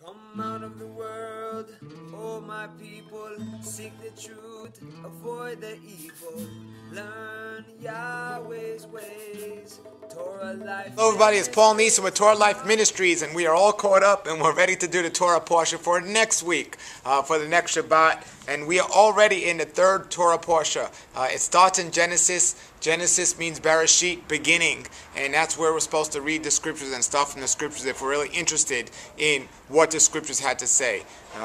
Come out of the world, oh my people, seek the truth, avoid the evil, learn Yahweh's ways, Torah life. Hello everybody, it's Paul Neeson with Torah Life Ministries, and we are all caught up and we're ready to do the Torah Parashah for next week, for the next Shabbat, and we are already in the third Torah Parashah. It starts in Genesis. Genesis means Bereshit, beginning, and that's where we're supposed to read the scriptures and stuff from the scriptures if we're really interested in what the scriptures had to say.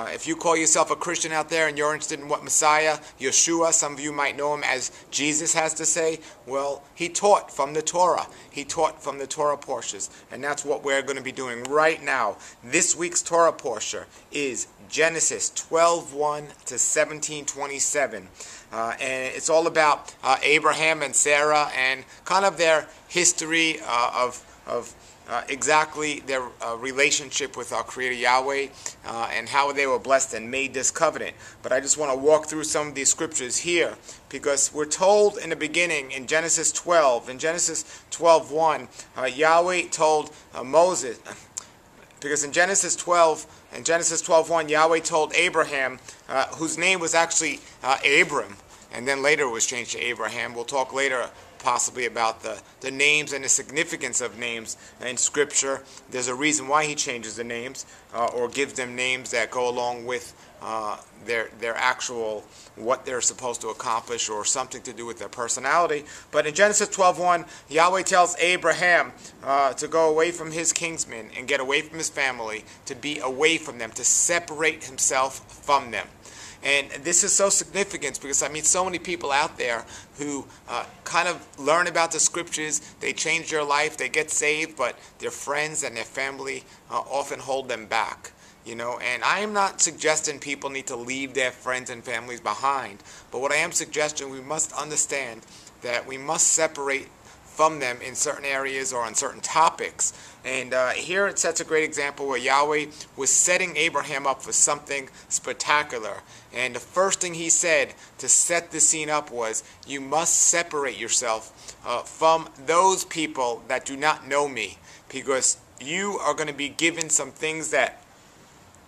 If you call yourself a Christian out there and you're interested in what Messiah, Yeshua, some of you might know him as Jesus, has to say, well, he taught from the Torah. He taught from the Torah Parashas, and that's what we're going to be doing right now. This week's Torah Parashah is Genesis 12:1 to 17:27. And it's all about Abraham and Sarah and kind of their history of exactly their relationship with our Creator Yahweh and how they were blessed and made this covenant. But I just want to walk through some of these scriptures here because we're told in the beginning in Genesis 12, in Genesis 12:1, Yahweh told Moses, because in Genesis 12:1, Yahweh told Abraham, whose name was actually Abram, and then later it was changed to Abraham. We'll talk later possibly about the names and the significance of names in Scripture. There's a reason why he changes the names or gives them names that go along with their actual, what they're supposed to accomplish or something to do with their personality. But in Genesis 12:1, Yahweh tells Abraham to go away from his kinsmen and get away from his family, to be away from them, to separate himself from them. And this is so significant because I meet so many people out there who kind of learn about the scriptures, they change their life, they get saved, but their friends and their family often hold them back. You know, and I am not suggesting people need to leave their friends and families behind, but what I am suggesting, we must understand that we must separate from them in certain areas or on certain topics. And here it sets a great example where Yahweh was setting Abraham up for something spectacular. And the first thing he said to set the scene up was, you must separate yourself from those people that do not know me, because you are going to be given some things that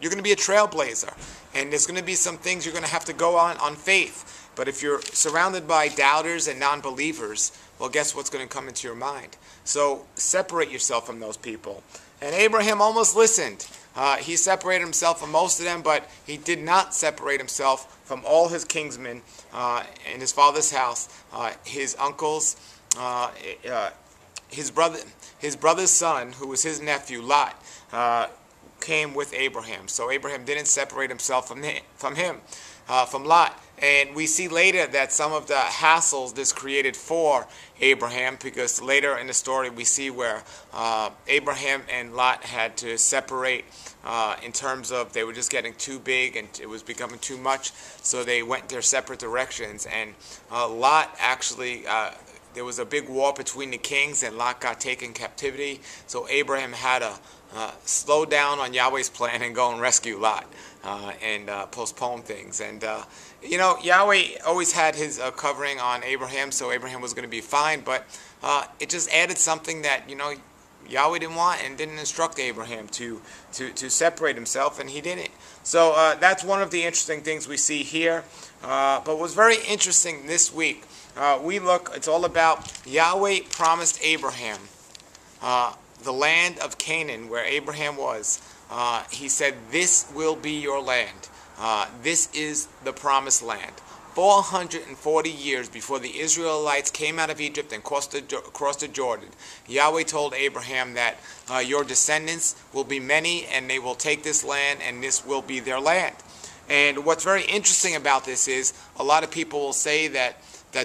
you're going to be a trailblazer, and there's going to be some things you're going to have to go on faith. But if you're surrounded by doubters and non-believers, well, guess what's going to come into your mind? So separate yourself from those people. And Abraham almost listened. He separated himself from most of them, but he did not separate himself from all his kinsmen in his father's house, his uncles, his brother's son, who was his nephew, Lot, came with Abraham. So Abraham didn't separate himself from Lot. And we see later that some of the hassles this created for Abraham, because later in the story we see where Abraham and Lot had to separate in terms of they were just getting too big and it was becoming too much, so they went their separate directions. And Lot actually, there was a big war between the kings and Lot got taken captivity, so Abraham had to slow down on Yahweh's plan and go and rescue Lot and postpone things. And you know, Yahweh always had his covering on Abraham, so Abraham was going to be fine, but it just added something that, you know, Yahweh didn't want and didn't instruct Abraham to separate himself, and he didn't. So that's one of the interesting things we see here. But what's very interesting this week, it's all about Yahweh promised Abraham the land of Canaan where Abraham was. He said, this will be your land. This is the promised land. 440 years before the Israelites came out of Egypt and crossed the Jordan, Yahweh told Abraham that your descendants will be many and they will take this land and this will be their land. And what's very interesting about this is a lot of people will say that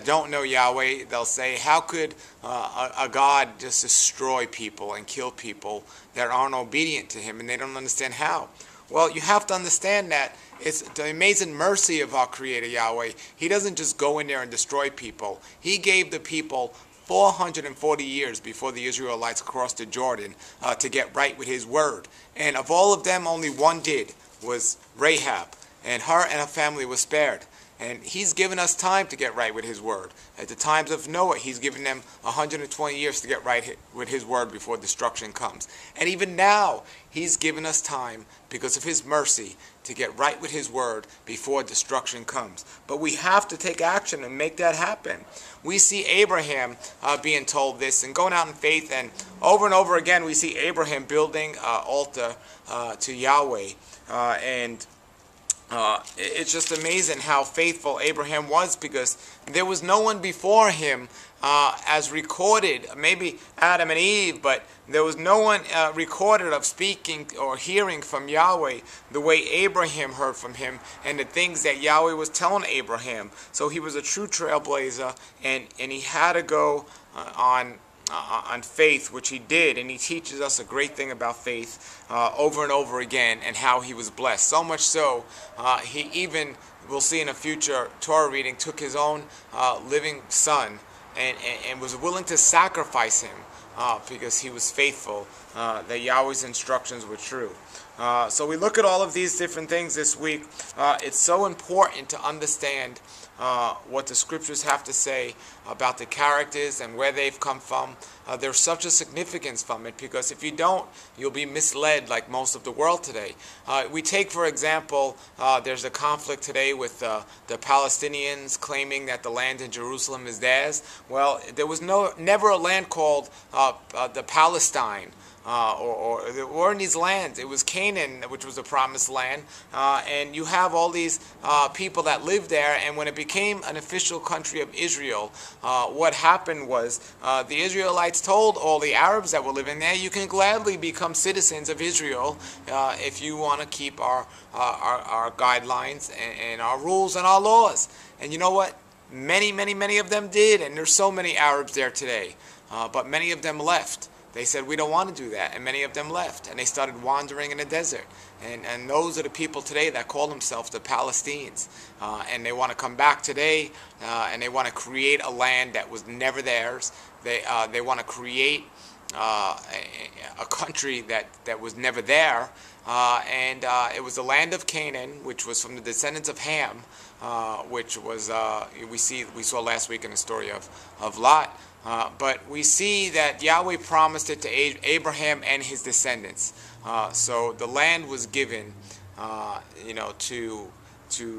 don't know Yahweh, they'll say, how could a God just destroy people and kill people that aren't obedient to him? And they don't understand how. Well, you have to understand that it's the amazing mercy of our Creator Yahweh. He doesn't just go in there and destroy people. He gave the people 440 years before the Israelites crossed the Jordan to get right with his word. And of all of them, only one did, was Rahab. And her family was spared. And he's given us time to get right with his word. At the times of Noah, he's given them 120 years to get right with his word before destruction comes. And even now, he's given us time because of his mercy to get right with his word before destruction comes. But we have to take action and make that happen. We see Abraham being told this and going out in faith, and over again we see Abraham building an altar to Yahweh. It's just amazing how faithful Abraham was, because there was no one before him as recorded, maybe Adam and Eve, but there was no one recorded of speaking or hearing from Yahweh the way Abraham heard from him and the things that Yahweh was telling Abraham. So he was a true trailblazer, and he had to go on faith, which he did, and he teaches us a great thing about faith over and over again, and how he was blessed. So much so, he even, we'll see in a future Torah reading, took his own living son and was willing to sacrifice him because he was faithful, that Yahweh's instructions were true. So we look at all of these different things this week. It's so important to understand what the scriptures have to say about the characters and where they've come from. There's such a significance from it, because if you don't, you'll be misled like most of the world today. We take, for example, there's a conflict today with the Palestinians claiming that the land in Jerusalem is theirs. Well, there was never a land called the Palestine. Or in these lands. It was Canaan, which was a promised land, and you have all these people that lived there. And when it became an official country of Israel, what happened was the Israelites told all the Arabs that were living there, you can gladly become citizens of Israel if you want to keep our guidelines and our rules and our laws. And you know what? Many of them did, and there's so many Arabs there today, but many of them left. They said, we don't want to do that, and many of them left, and they started wandering in the desert. And those are the people today that call themselves the Palestinians, and they want to come back today, and they want to create a land that was never theirs. They want to create a country that was never there, and it was the land of Canaan, which was from the descendants of Ham, which was we saw last week in the story of Lot. But we see that Yahweh promised it to Abraham and his descendants. So the land was given, to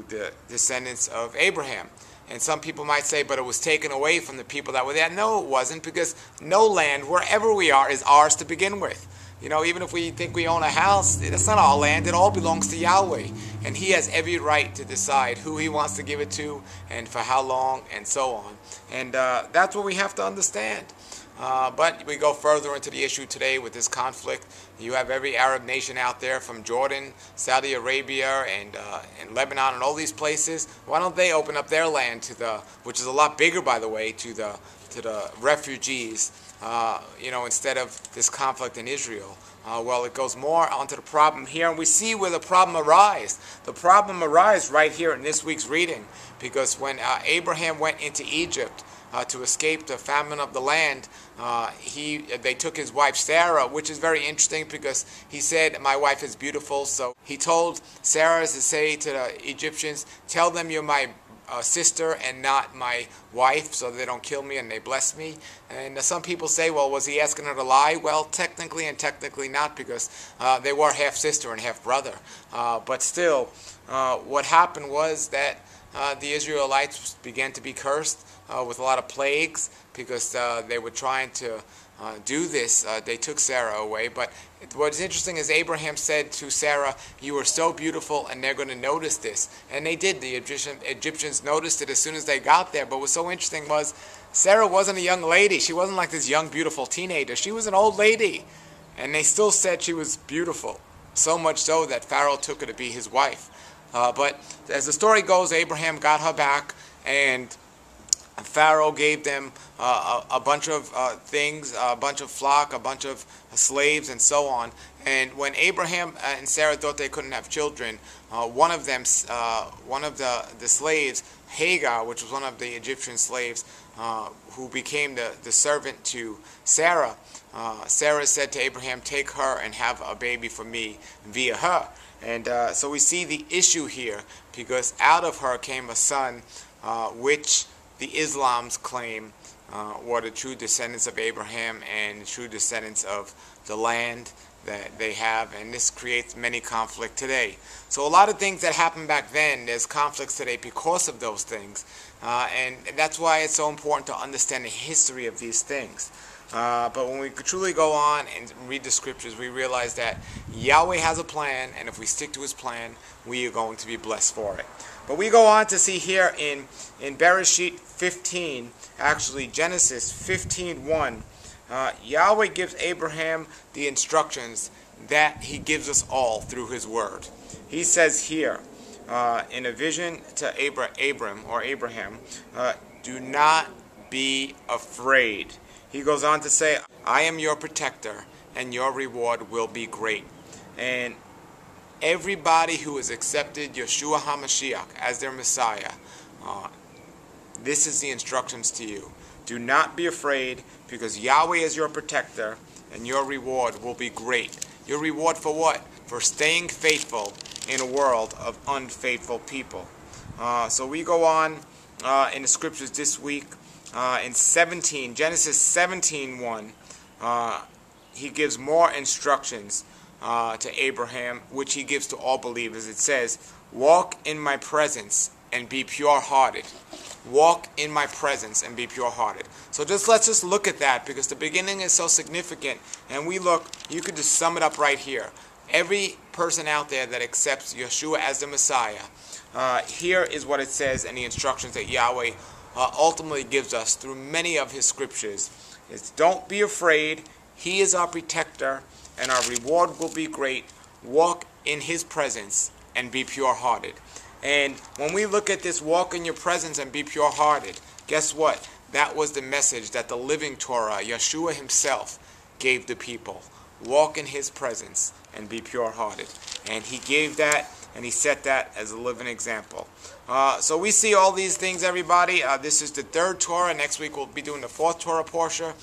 the descendants of Abraham. And some people might say, but it was taken away from the people that were there. No, it wasn't, because no land, wherever we are, is ours to begin with. Even if we think we own a house, that's not our land. It all belongs to Yahweh. And he has every right to decide who he wants to give it to and for how long and so on. And that's what we have to understand. But we go further into the issue today with this conflict. You have every Arab nation out there, from Jordan, Saudi Arabia, and Lebanon, and all these places. Why don't they open up their land which is a lot bigger, by the way, to the refugees, instead of this conflict in Israel? Well, it goes more onto the problem here, and we see where the problem arises. The problem arises right here in this week's reading, because when Abraham went into Egypt to escape the famine of the land, they took his wife Sarah, which is very interesting, because he said, my wife is beautiful. So he told Sarah to say to the Egyptians, tell them you're my sister and not my wife, so they don't kill me and they bless me. And some people say, well, was he asking her to lie? Well, technically and technically not, because they were half sister and half brother. But still, what happened was that the Israelites began to be cursed with a lot of plagues, because they were trying to do this. They took Sarah away. But what's interesting is Abraham said to Sarah, you are so beautiful, and they're going to notice this. And they did. The Egyptians noticed it as soon as they got there. But what's so interesting was Sarah wasn't a young lady. She wasn't like this young, beautiful teenager. She was an old lady. And they still said she was beautiful. So much so that Pharaoh took her to be his wife. But as the story goes, Abraham got her back, and Pharaoh gave them a bunch of things, a bunch of flock, a bunch of slaves, and so on. And when Abraham and Sarah thought they couldn't have children, one of the slaves, Hagar, which was one of the Egyptian slaves, who became the servant to Sarah, Sarah said to Abraham, take her and have a baby for me via her. And so we see the issue here, because out of her came a son, which the Islams claim were the true descendants of Abraham and true descendants of the land that they have, and this creates many conflict today. So a lot of things that happened back then, there's conflicts today because of those things, and that's why it's so important to understand the history of these things. But when we truly go on and read the scriptures, we realize that Yahweh has a plan, and if we stick to his plan, we are going to be blessed for it. But we go on to see here in Bereshit 15, actually Genesis 15:1, Yahweh gives Abraham the instructions that he gives us all through his word. He says here, in a vision to Abraham, do not be afraid. He goes on to say, I am your protector, and your reward will be great. And everybody who has accepted Yeshua HaMashiach as their Messiah, this is the instructions to you. Do not be afraid, because Yahweh is your protector, and your reward will be great. Your reward for what? For staying faithful in a world of unfaithful people. So we go on in the scriptures this week. In Genesis 17:1, he gives more instructions to Abraham, which he gives to all believers. It says, walk in my presence and be pure-hearted. Walk in my presence and be pure-hearted. So let's just look at that, because the beginning is so significant. And you could just sum it up right here. Every person out there that accepts Yeshua as the Messiah, here is what it says in the instructions that Yahweh ultimately gives us through many of his scriptures. It's don't be afraid. He is our protector, and our reward will be great. Walk in his presence and be pure-hearted. And when we look at this, walk in your presence and be pure-hearted, guess what? That was the message that the living Torah, Yeshua himself, gave the people. Walk in his presence and be pure-hearted. And he gave that, and he set that as a living example. So we see all these things, everybody. This is the third Torah. Next week we'll be doing the fourth Torah portion.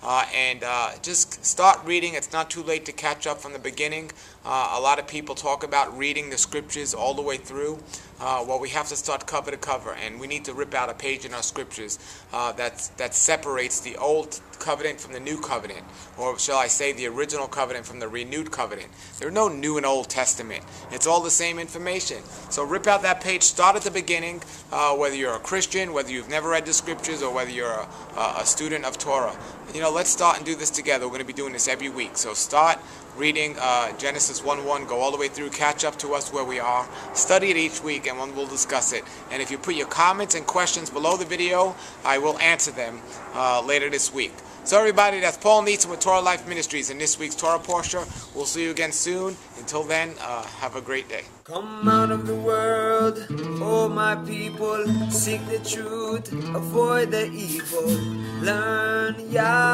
And just start reading. It's not too late to catch up from the beginning. A lot of people talk about reading the scriptures all the way through. Well, we have to start cover to cover, and we need to rip out a page in our scriptures that separates the old covenant from the new covenant, or shall I say the original covenant from the renewed covenant. There's no new and old testament. It's all the same information. So rip out that page, start at the beginning, whether you're a Christian, whether you've never read the scriptures, or whether you're a student of Torah. Let's start and do this together. We're going to be doing this every week. So start reading Genesis 1:1, go all the way through, catch up to us where we are, study it each week, and we'll discuss it. And if you put your comments and questions below the video, I will answer them later this week. So everybody, that's Paul Neeson with Torah Life Ministries in this week's Torah Parashah. We'll see you again soon. Until then, have a great day. Come out of the world, oh my people, seek the truth, avoid the evil, learn Yahweh.